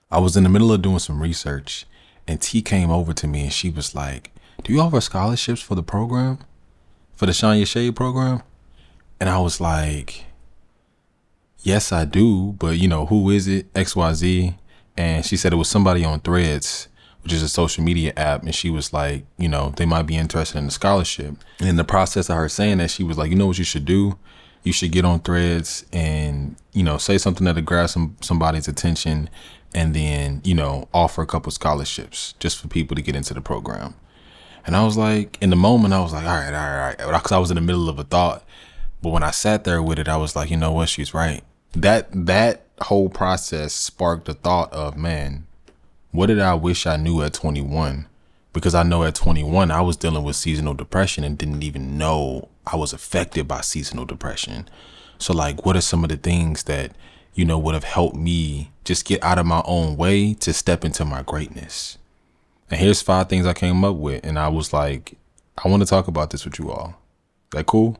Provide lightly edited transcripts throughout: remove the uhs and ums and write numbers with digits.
I was in the middle of doing some research and T came over to me and she was like, "Do you offer scholarships for the program? For the Shine Your Shade program?" And I was like, "Yes, I do, but who is it? XYZ." And she said it was somebody on Threads, which is a social media app. And she was like, they might be interested in the scholarship. And in the process of her saying that, she was like, "You know what you should do? You should get on Threads and, say something that'll grab somebody's attention and then, offer a couple scholarships just for people to get into the program." And I was like, in the moment, I was like, all right. Because I was in the middle of a thought. But when I sat there with it, I was like, you know what? She's right. That whole process sparked the thought of, man, what did I wish I knew at 21? Because I know at 21, I was dealing with seasonal depression and didn't even know I was affected by seasonal depression. So like, what are some of the things that, would have helped me just get out of my own way to step into my greatness? And here's 5 things I came up with. And I was like, I want to talk about this with you all. That cool?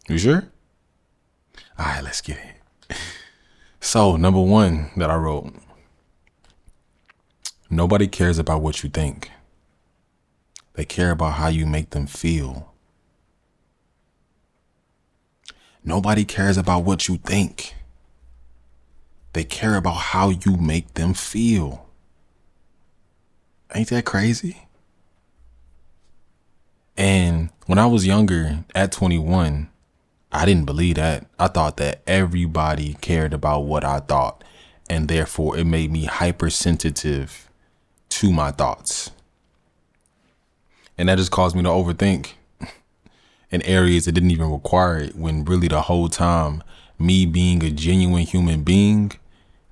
You sure? All right, let's get it. So number 1 that I wrote, nobody cares about what you think. They care about how you make them feel. Nobody cares about what you think. They care about how you make them feel. Ain't that crazy? And when I was younger, at 21, I didn't believe that. I thought that everybody cared about what I thought, and therefore it made me hypersensitive to my thoughts. And that just caused me to overthink in areas that didn't even require it, when really the whole time, me being a genuine human being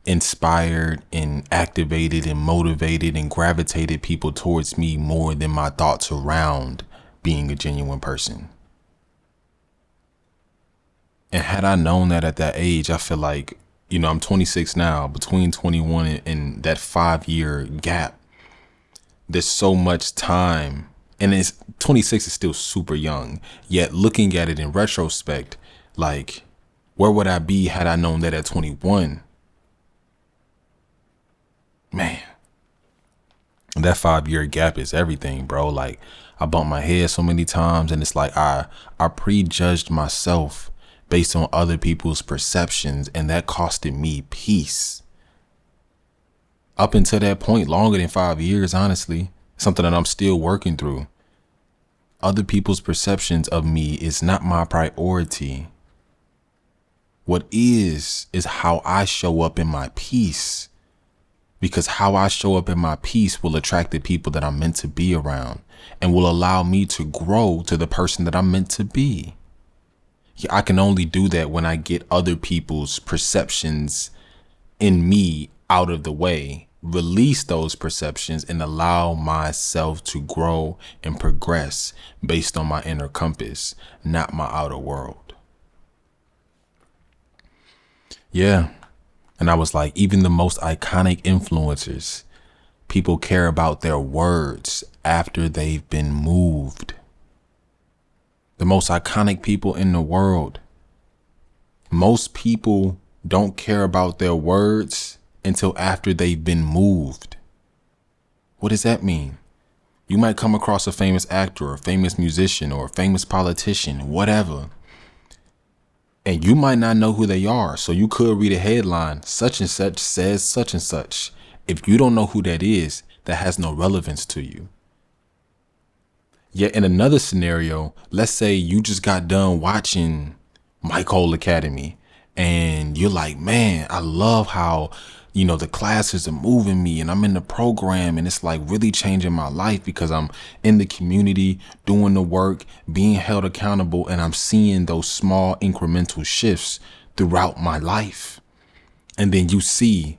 inspired and activated and motivated and gravitated people towards me more than my thoughts around being a genuine person. And had I known that at that age, I feel like, I'm 26 now, between 21 and that 5-year gap, there's so much time. And 26 is still super young. Yet looking at it in retrospect, like, where would I be had I known that at 21? Man, that 5-year gap is everything, bro. Like, I bumped my head so many times, and it's like I prejudged myself based on other people's perceptions, and that costed me peace. Up until that point, longer than 5 years, honestly, something that I'm still working through. Other people's perceptions of me is not my priority. What is how I show up in my peace. Because how I show up in my peace will attract the people that I'm meant to be around and will allow me to grow to the person that I'm meant to be. Yeah, I can only do that when I get other people's perceptions in me out of the way, release those perceptions, and allow myself to grow and progress based on my inner compass, not my outer world. Yeah. And I was like, even the most iconic influencers, people care about their words after they've been moved. The most iconic people in the world. Most people don't care about their words until after they've been moved. What does that mean? You might come across a famous actor or a famous musician or a famous politician, whatever. And you might not know who they are. So you could read a headline, such and such says such and such. If you don't know who that is, that has no relevance to you. Yet in another scenario, let's say you just got done watching MYCOL Academy and you're like, man, I love how, the classes are moving me and I'm in the program and it's like really changing my life because I'm in the community, doing the work, being held accountable, and I'm seeing those small incremental shifts throughout my life. And then you see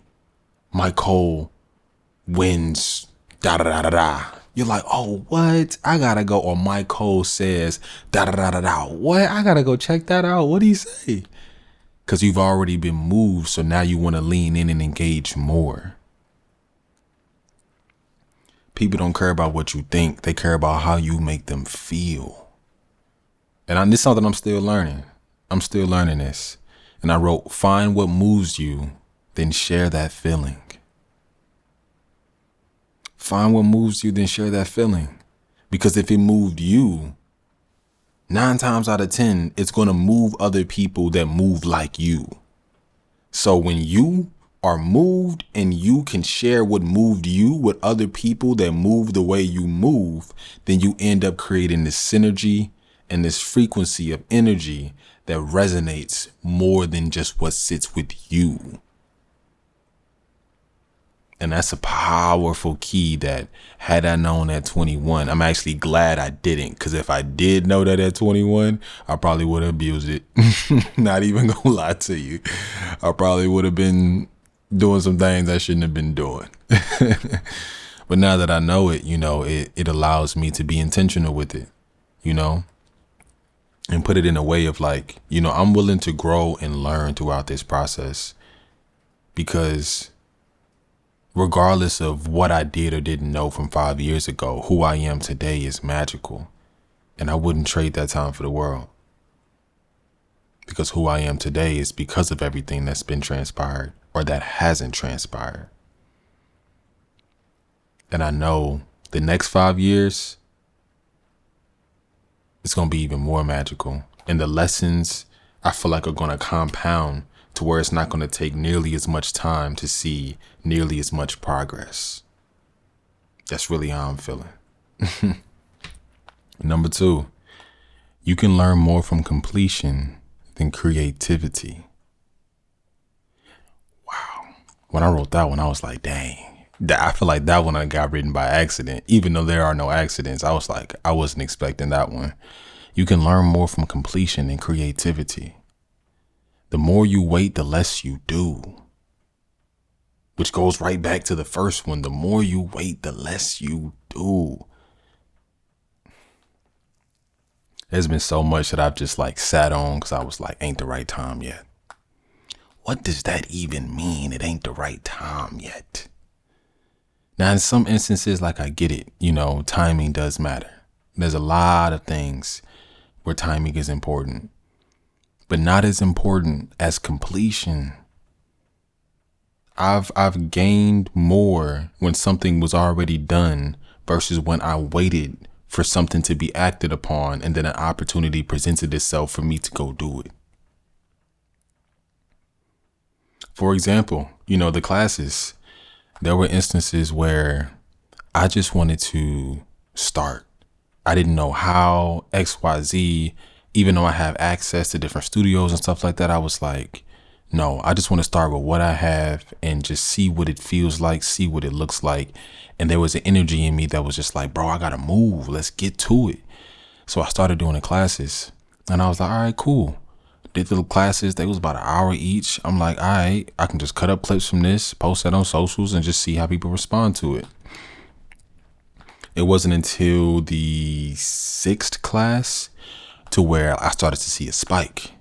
MYCOL wins, da da da da da. You're like, oh, what? I gotta go. Or MYCOL says, da da da da da. What? I gotta go check that out. What do you say? Because you've already been moved. So now you want to lean in and engage more. People don't care about what you think. They care about how you make them feel. And this is something I'm still learning. I'm still learning this. And I wrote, find what moves you then share that feeling. Find what moves you, then share that feeling. Because if it moved you, 9 times out of 10, it's going to move other people that move like you. So when you are moved and you can share what moved you with other people that move the way you move, then you end up creating this synergy and this frequency of energy that resonates more than just what sits with you. And that's a powerful key that had I known at 21, I'm actually glad I didn't. Because if I did know that at 21, I probably would have abused it. Not even gonna lie to you. I probably would have been doing some things I shouldn't have been doing. But now that I know it, it allows me to be intentional with it, and put it in a way of like, I'm willing to grow and learn throughout this process, because regardless of what I did or didn't know from 5 years ago, who I am today is magical. And I wouldn't trade that time for the world. Because who I am today is because of everything that's been transpired or that hasn't transpired. And I know the next 5 years, it's going to be even more magical. And the lessons I feel like are going to compound to where it's not going to take nearly as much time to see nearly as much progress. That's really how I'm feeling. Number 2, you can learn more from completion than creativity. Wow. When I wrote that one, I was like, dang. I feel like that one I got written by accident. Even though there are no accidents, I was like, I wasn't expecting that one. You can learn more from completion than creativity. The more you wait, the less you do. Which goes right back to the first one. The more you wait, the less you do. There's been so much that I've just like sat on because I was like, ain't the right time yet. What does that even mean? It ain't the right time yet. Now, in some instances, like I get it, timing does matter. There's a lot of things where timing is important, but not as important as completion. I've gained more when something was already done versus when I waited for something to be acted upon and then an opportunity presented itself for me to go do it. For example, the classes, there were instances where I just wanted to start. I didn't know how, XYZ, even though I have access to different studios and stuff like that. I was like, no, I just want to start with what I have and just see what it feels like, see what it looks like. And there was an energy in me that was just like, bro, I got to move. Let's get to it. So I started doing the classes and I was like, all right, cool. Did the classes. They was about an hour each. I'm like, all right, I can just cut up clips from this, post that on socials and just see how people respond to it. It wasn't until the 6th class to where I started to see a spike.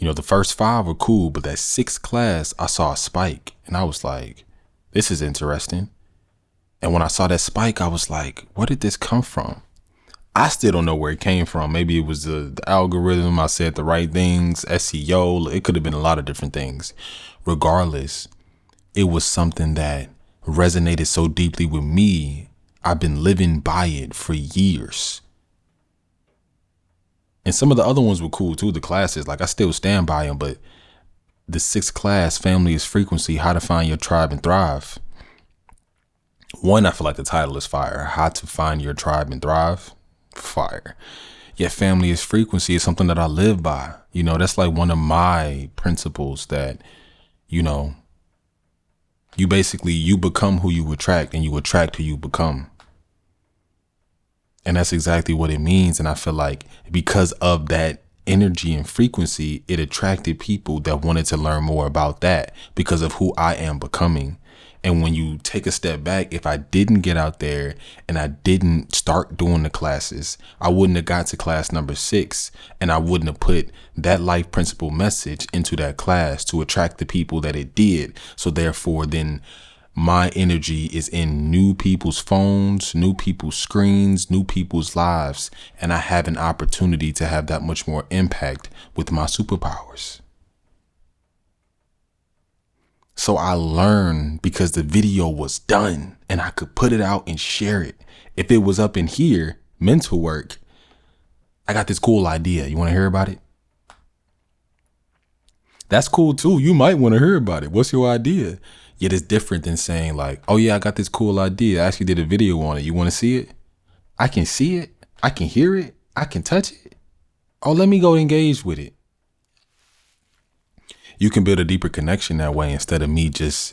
The first 5 were cool, but that 6th class, I saw a spike and I was like, this is interesting. And when I saw that spike, I was like, where did this come from? I still don't know where it came from. Maybe it was the algorithm. I said the right things, SEO. It could have been a lot of different things. Regardless, it was something that resonated so deeply with me. I've been living by it for years. And some of the other ones were cool too. The classes, like I still stand by them, but the 6th class, Family is Frequency, How to Find Your Tribe and Thrive. One, I feel like the title is fire. How to Find Your Tribe and Thrive. Fire. Yet Family is Frequency is something that I live by. That's like one of my principles that, you become who you attract and you attract who you become. And that's exactly what it means. And I feel like because of that energy and frequency, it attracted people that wanted to learn more about that because of who I am becoming. And when you take a step back, if I didn't get out there and I didn't start doing the classes, I wouldn't have got to class number 6 and I wouldn't have put that life principle message into that class to attract the people that it did. So therefore, then my energy is in new people's phones, new people's screens, new people's lives. And I have an opportunity to have that much more impact with my superpowers. So I learned because the video was done and I could put it out and share it. If it was up in here, mental work, I got this cool idea. You want to hear about it? That's cool too. You might want to hear about it. What's your idea? Yet it's different than saying like, oh yeah, I got this cool idea. I actually did a video on it. You want to see it? I can see it. I can hear it. I can touch it. Oh, let me go engage with it. You can build a deeper connection that way instead of me just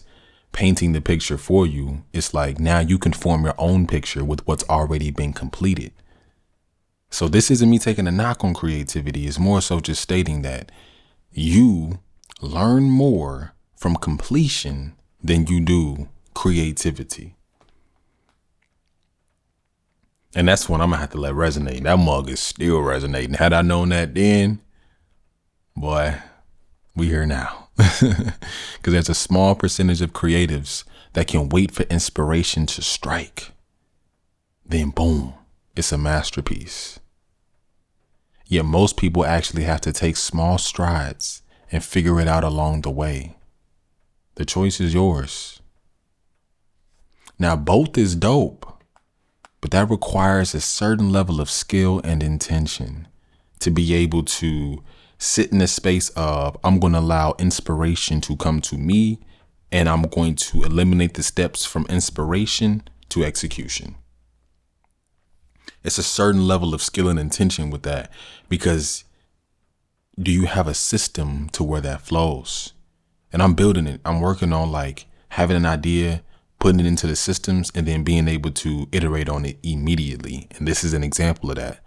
painting the picture for you. It's like now you can form your own picture with what's already been completed. So this isn't me taking a knock on creativity. It's more so just stating that you learn more from completion than you do creativity. And that's what I'm gonna have to let resonate. That mug is still resonating. Had I known that then, boy, we here now. Because there's a small percentage of creatives that can wait for inspiration to strike. Then boom, it's a masterpiece. Yet most people actually have to take small strides and figure it out along the way. The choice is yours. Now, both is dope, but that requires a certain level of skill and intention to be able to sit in a space of, I'm going to allow inspiration to come to me, and I'm going to eliminate the steps from inspiration to execution. It's a certain level of skill and intention with that, because do you have a system to where that flows? And I'm building it. I'm working on like having an idea, putting it into the systems, and then being able to iterate on it immediately. And this is an example of that.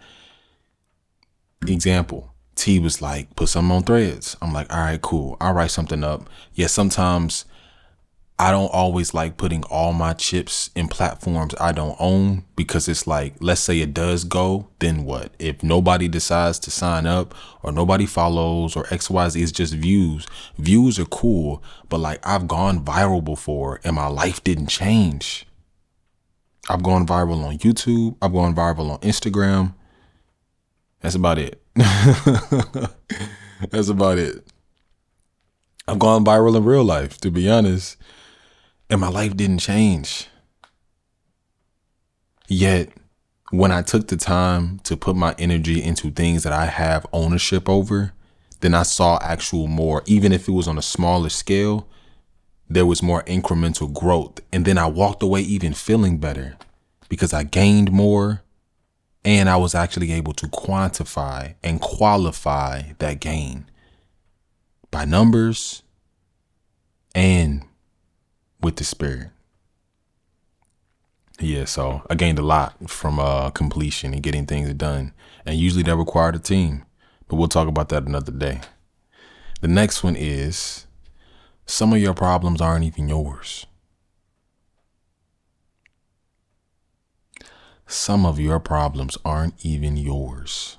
Example, T was like, put something on Threads. I'm like, all right, cool. I'll write something up. Yeah, sometimes I don't always like putting all my chips in platforms I don't own, because it's like, let's say it does go, then what? If nobody decides to sign up or nobody follows or XYZ, it's just views. Views are cool, but like I've gone viral before and my life didn't change. I've gone viral on YouTube. I've gone viral on Instagram. That's about it. That's about it. I've gone viral in real life, to be honest. And my life didn't change. Yet, when I took the time to put my energy into things that I have ownership over, then I saw actual more, even if it was on a smaller scale, there was more incremental growth. And then I walked away even feeling better because I gained more, and I was actually able to quantify and qualify that gain by numbers and with the spirit. Yeah, so I gained a lot from completion and getting things done. And usually that required a team. But we'll talk about that another day. The next one is, some of your problems aren't even yours. Some of your problems aren't even yours.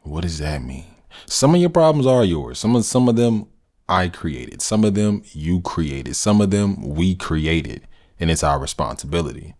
What does that mean? Some of your problems are yours. Some of them I created. Some of them you created. Some of them we created. And it's our responsibility.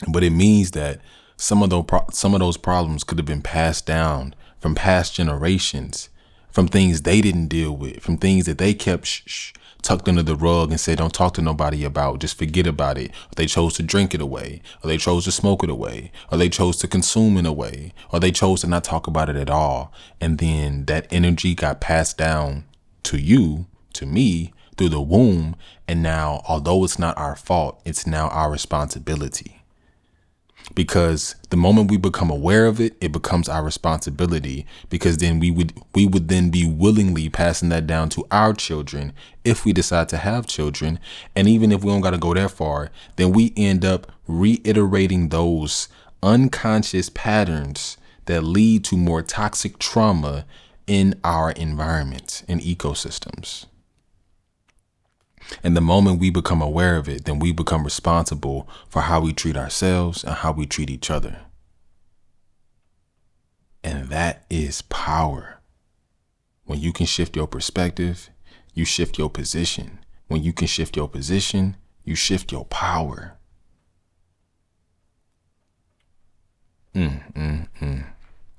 But it means that some of those problems could have been passed down from past generations, from things they didn't deal with, from things that they kept tucked under the rug and said, don't talk to nobody about, just forget about it. Or they chose to drink it away, or they chose to smoke it away, or they chose to consume it away, or they chose to not talk about it at all. And then that energy got passed down to you, to me, through the womb. And now, although it's not our fault, it's now our responsibility. Because the moment we become aware of it, it becomes our responsibility, because then we would then be willingly passing that down to our children if we decide to have children. And even if we don't got to go that far, then we end up reiterating those unconscious patterns that lead to more toxic trauma in our environments and ecosystems. And the moment we become aware of it, then we become responsible for how we treat ourselves and how we treat each other. And that is power. When you can shift your perspective, you shift your position. When you can shift your position, you shift your power.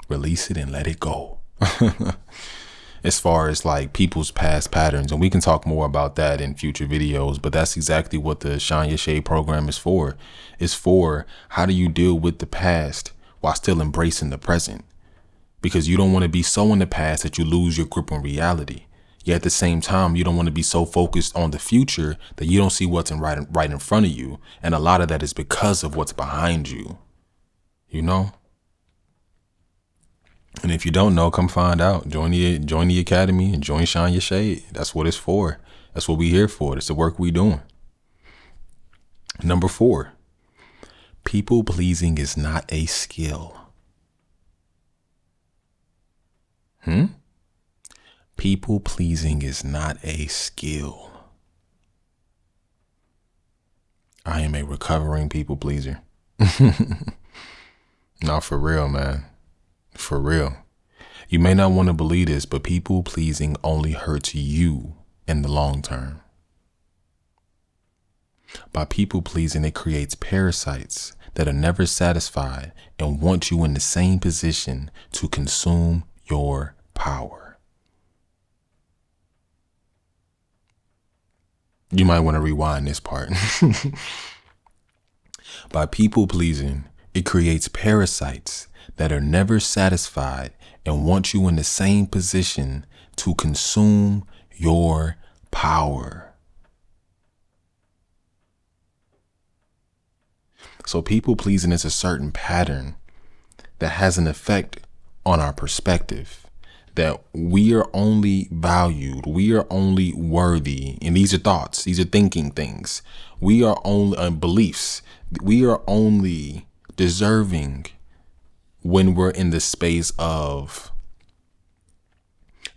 Release it and let it go. as far as like people's past patterns. And we can talk more about that in future videos, but that's exactly what the Shine Your Shade program is for. It's for how do you deal with the past while still embracing the present? Because you don't want to be so in the past that you lose your grip on reality. Yet at the same time, you don't want to be so focused on the future that you don't see what's right in front of you. And a lot of that is because of what's behind you, you know? And if you don't know, come find out. Join the academy and join Shine Your Shade. That's what it's for. That's what we here for. It's the work we doing. Number 4, people pleasing is not a skill. People pleasing is not a skill. I am a recovering people pleaser. No, for real, man. For real. You may not want to believe this, but people pleasing only hurts you in the long term. By people pleasing, it creates parasites that are never satisfied and want you in the same position to consume your power. You might want to rewind this part. By people pleasing, it creates parasites that are never satisfied and want you in the same position to consume your power. So people pleasing is a certain pattern that has an effect on our perspective, that we are only valued, we are only worthy. And these are thoughts, these are thinking things. We are only beliefs. We are only deserving when we're in the space of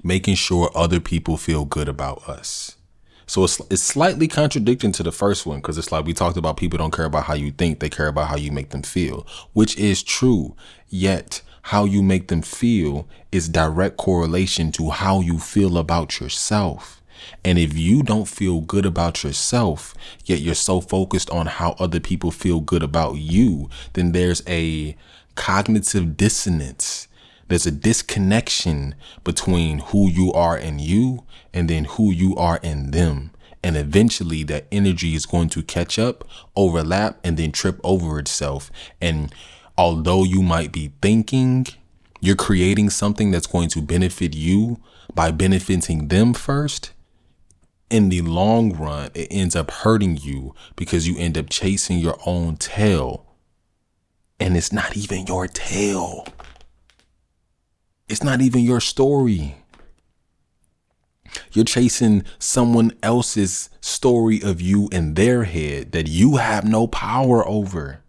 making sure other people feel good about us. So it's slightly contradicting to the first one, because it's like we talked about people don't care about how you think, they care about how you make them feel, which is true. Yet how you make them feel is direct correlation to how you feel about yourself. And if you don't feel good about yourself, yet you're so focused on how other people feel good about you, then there's a cognitive dissonance. There's a disconnection between who you are in you and then who you are in them. And eventually that energy is going to catch up, overlap, and then trip over itself. And although you might be thinking you're creating something that's going to benefit you by benefiting them first, in the long run, it ends up hurting you because you end up chasing your own tail. And it's not even your tail. It's not even your story. You're chasing someone else's story of you in their head that you have no power over.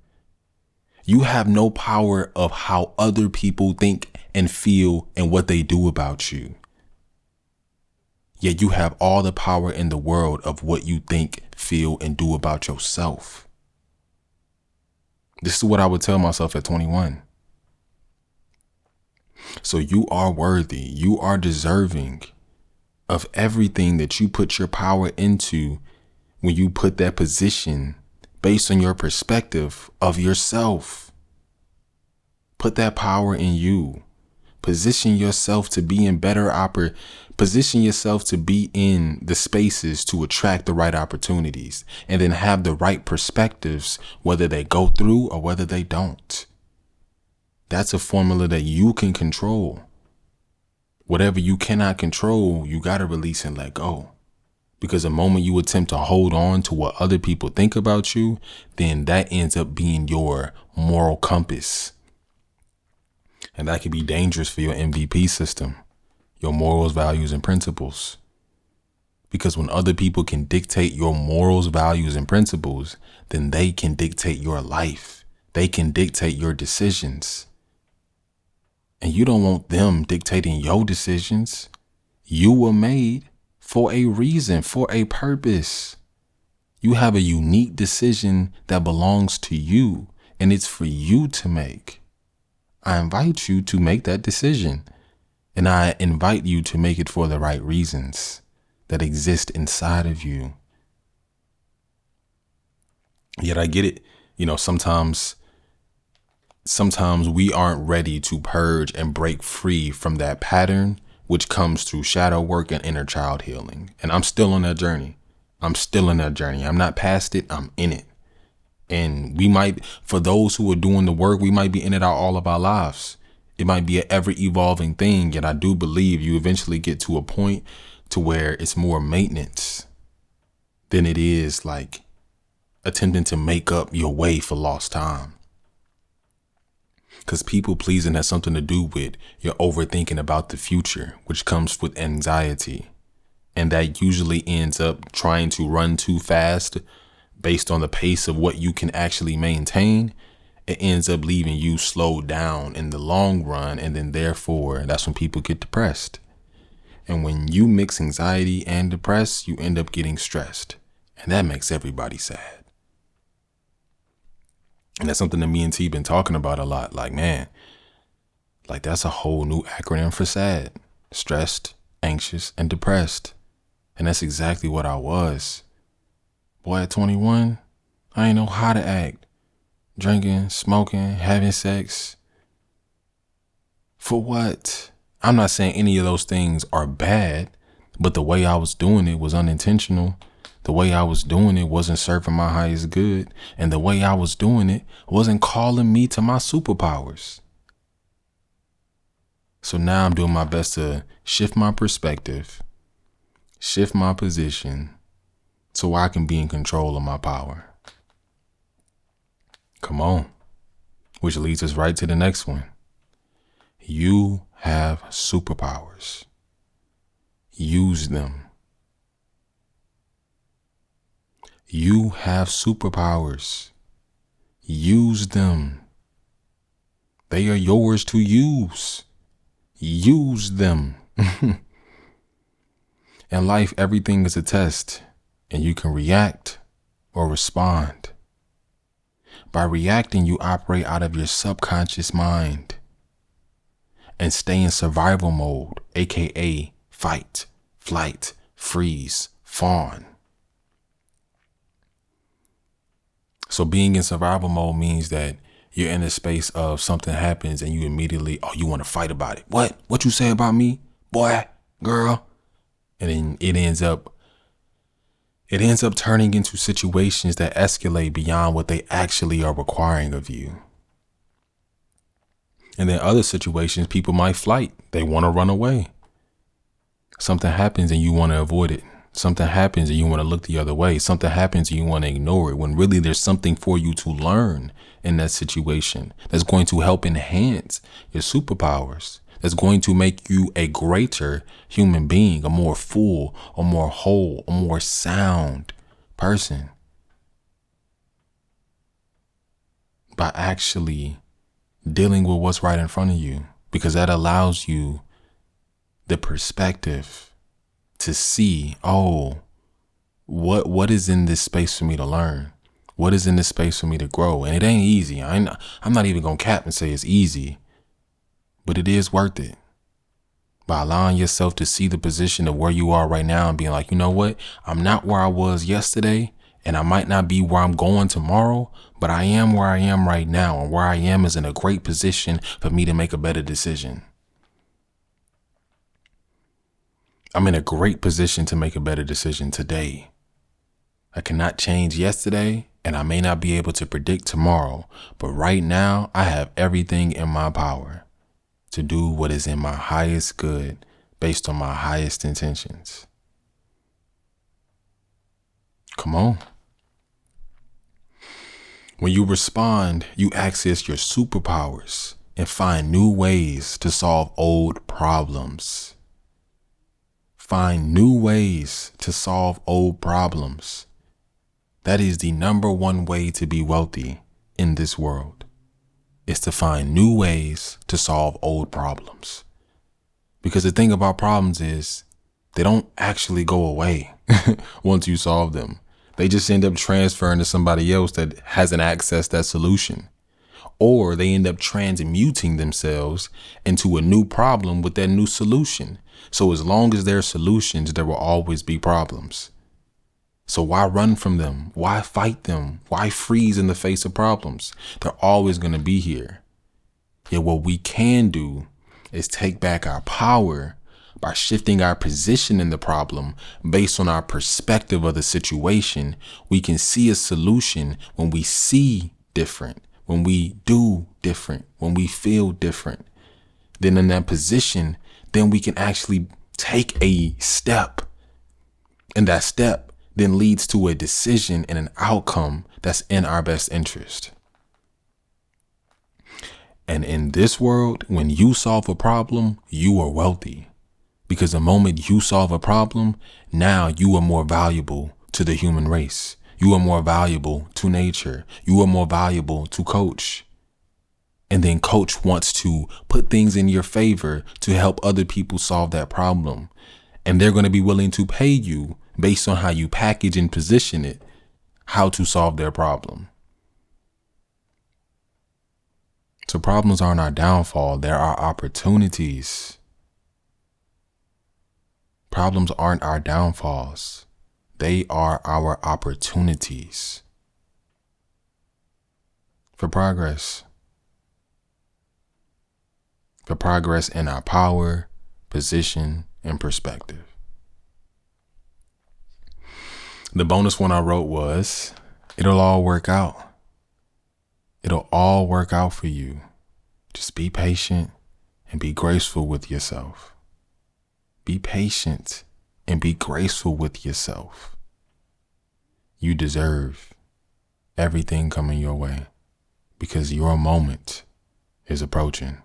You have no power of how other people think and feel and what they do about you. Yet you have all the power in the world of what you think, feel, and do about yourself. This is what I would tell myself at 21. So you are worthy. You are deserving of everything that you put your power into when you put that position based on your perspective of yourself. Put that power in you. Position yourself to be in position yourself to be in the spaces to attract the right opportunities, and then have the right perspectives, whether they go through or whether they don't. That's a formula that you can control. Whatever you cannot control, you got to release and let go. Because the moment you attempt to hold on to what other people think about you, then that ends up being your moral compass. And that can be dangerous for your MVP system, your morals, values, and principles. Because when other people can dictate your morals, values, and principles, then they can dictate your life. They can dictate your decisions. And you don't want them dictating your decisions. You were made for a reason, for a purpose. You have a unique decision that belongs to you, and it's for you to make. I invite you to make that decision, and I invite you to make it for the right reasons that exist inside of you. Yet I get it. Sometimes we aren't ready to purge and break free from that pattern which comes through shadow work and inner child healing. And I'm still on that journey. I'm not past it. I'm in it. And we might, for those who are doing the work, we might be in it all of our lives. It might be an ever evolving thing. And I do believe you eventually get to a point to where it's more maintenance than it is like attempting to make up your way for lost time. Because people pleasing has something to do with your overthinking about the future, which comes with anxiety. And that usually ends up trying to run too fast based on the pace of what you can actually maintain. It ends up leaving you slowed down in the long run. And then therefore, that's when people get depressed. And when you mix anxiety and depressed, you end up getting stressed. And that makes everybody sad. And that's something that me and T been talking about a lot. Like, man, like that's a whole new acronym for sad. Stressed, anxious, and depressed. And that's exactly what I was. Boy, at 21, I ain't know how to act. Drinking, smoking, having sex. For what? I'm not saying any of those things are bad, but the way I was doing it was unintentional. The way I was doing it wasn't serving my highest good. And the way I was doing it wasn't calling me to my superpowers. So now I'm doing my best to shift my perspective, shift my position, so I can be in control of my power. Come on. Which leads us right to the next one. You have superpowers. Use them. You have superpowers. Use them. They are yours to use. Use them. In life, everything is a test, and you can react or respond. By reacting, you operate out of your subconscious mind and stay in survival mode, aka fight, flight, freeze, fawn. So being in survival mode means that you're in a space of something happens and you immediately, you want to fight about it. What you say about me? Boy, girl. And then it ends up turning into situations that escalate beyond what they actually are requiring of you. And then other situations, people might flight. They want to run away. Something happens and you want to avoid it. Something happens and you want to look the other way. Something happens and you want to ignore it, when really there's something for you to learn in that situation that's going to help enhance your superpowers. That's going to make you a greater human being, a more full, a more whole, a more sound person. By actually dealing with what's right in front of you, because that allows you the perspective to see, what is in this space for me to learn? What is in this space for me to grow? And it ain't easy. I'm not even going to cap and say it's easy, but it is worth it. By allowing yourself to see the position of where you are right now and being like, you know what? I'm not where I was yesterday, and I might not be where I'm going tomorrow, but I am where I am right now. And where I am is in a great position for me to make a better decision. I'm in a great position to make a better decision today. I cannot change yesterday, and I may not be able to predict tomorrow, but right now I have everything in my power to do what is in my highest good based on my highest intentions. Come on. When you respond, you access your superpowers and find new ways to solve old problems. Find new ways to solve old problems. That is the number one way to be wealthy in this world, is to find new ways to solve old problems. Because the thing about problems is they don't actually go away once you solve them. They just end up transferring to somebody else that hasn't accessed that solution. Or they end up transmuting themselves into a new problem with that new solution. So as long as there are solutions, there will always be problems. So why run from them? Why fight them? Why freeze in the face of problems? They're always going to be here. Yet what we can do is take back our power by shifting our position in the problem based on our perspective of the situation, we can see a solution when we see different, when we do different, when we feel different. Then in that position, then we can actually take a step. And that step then leads to a decision and an outcome that's in our best interest. And in this world, when you solve a problem, you are wealthy. Because the moment you solve a problem, now you are more valuable to the human race. You are more valuable to nature. You are more valuable to Coach. And then Coach wants to put things in your favor to help other people solve that problem. And they're going to be willing to pay you based on how you package and position it, how to solve their problem. So problems aren't our downfall. They're our opportunities. Problems aren't our downfalls. They are our opportunities for progress. For progress in our power, position, and perspective. The bonus one I wrote was, it'll all work out. It'll all work out for you. Just be patient and be graceful with yourself. Be patient and be graceful with yourself. You deserve everything coming your way because your moment is approaching.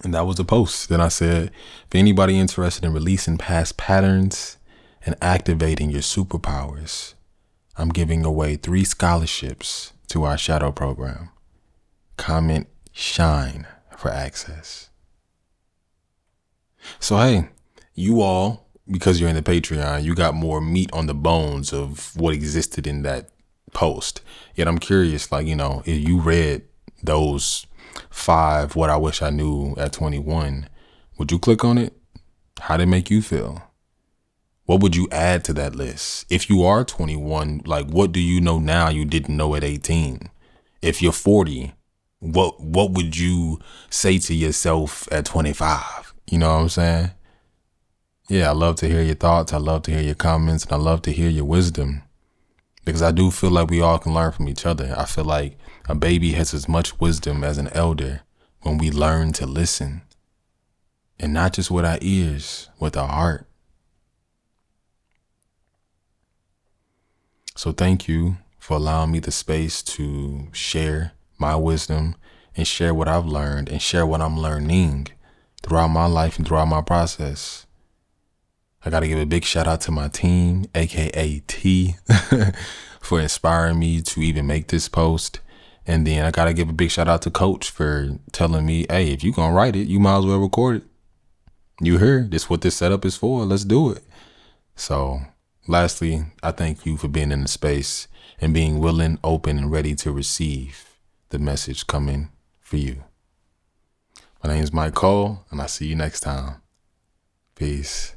And that was a post. Then I said, if anybody interested in releasing past patterns and activating your superpowers, I'm giving away 3 scholarships to our shadow program. Comment SHINE for access. So, hey, you all, because you're in the Patreon, you got more meat on the bones of what existed in that post. Yet I'm curious, like, if you read those 5 what I wish I knew at 21, would you click on it? How'd it make you feel? What would you add to that list? If you are 21, like, what do you know now you didn't know at 18? If you're 40, what would you say to yourself at 25? You know what I'm saying? Yeah, I love to hear your thoughts. I love to hear your comments, and I love to hear your wisdom, because I do feel like we all can learn from each other. I feel like a baby has as much wisdom as an elder when we learn to listen, and not just with our ears, with our heart. So thank you for allowing me the space to share my wisdom and share what I've learned and share what I'm learning throughout my life and throughout my process. I got to give a big shout out to my team, aka T, for inspiring me to even make this post. And then I got to give a big shout out to Coach for telling me, hey, if you're going to write it, you might as well record it. You heard, this is what this setup is for. Let's do it. So lastly, I thank you for being in the space and being willing, open, and ready to receive the message coming for you. My name is MYCOL, and I'll see you next time. Peace.